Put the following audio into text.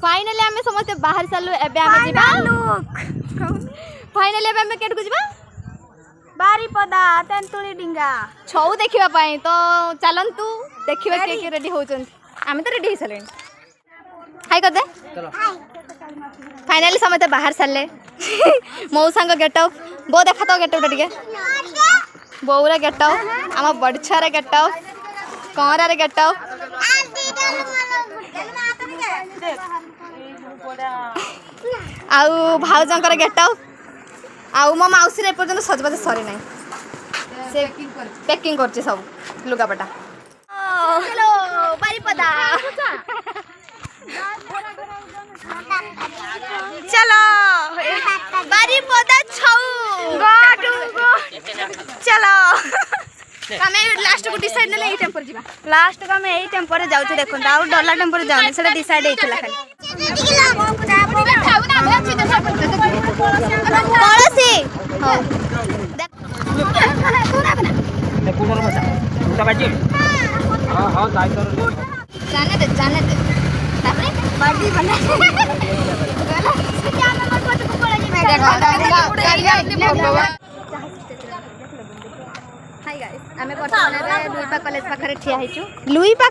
finally आमे समस्त बाहर सालु एबे आमे जिबा फाइनली एबे आमे केट को जिबा बारीपदा तेंतुली डिंगा छौ देखिबा पई तो चलंतु देखिबा के रेडी होचन आमे तो रेडी हो सलेन हाय कर दे चलो फाइनली समस्त बाहर साले मौसा गेटअप बो देखा तो गेटअप टिके बौरा गेटअप आम बड़छा गेटअप कमरा गेटअप आउ भाउजंकर गेटअप आउ मो माउसी रे पर्यंत सजबाज सरी नाही से पैकिंग करछि सब लुगापटा हेलो बारीपदा चलो बारीपदा छौ चलो कमे लास्ट को डिसाइड नले ए टेम्पर जिबा लास्ट का मैं एई टेम्पर जाउ छी देखन आउ डॉलर टेम्पर जाउ सेटा डिसाइड हेतला खाली पड़ोसी हो ए कुनर मचा उटा बाजी हां हां जाई तर जाने दे तापरे बॉडी बना गला क्या मैं मत को पड़ा जी मैं भगवान हाय गाइस हमें वर्तमान रे लुईपा कॉलेज पाखरे ठिया हिचु लुईपा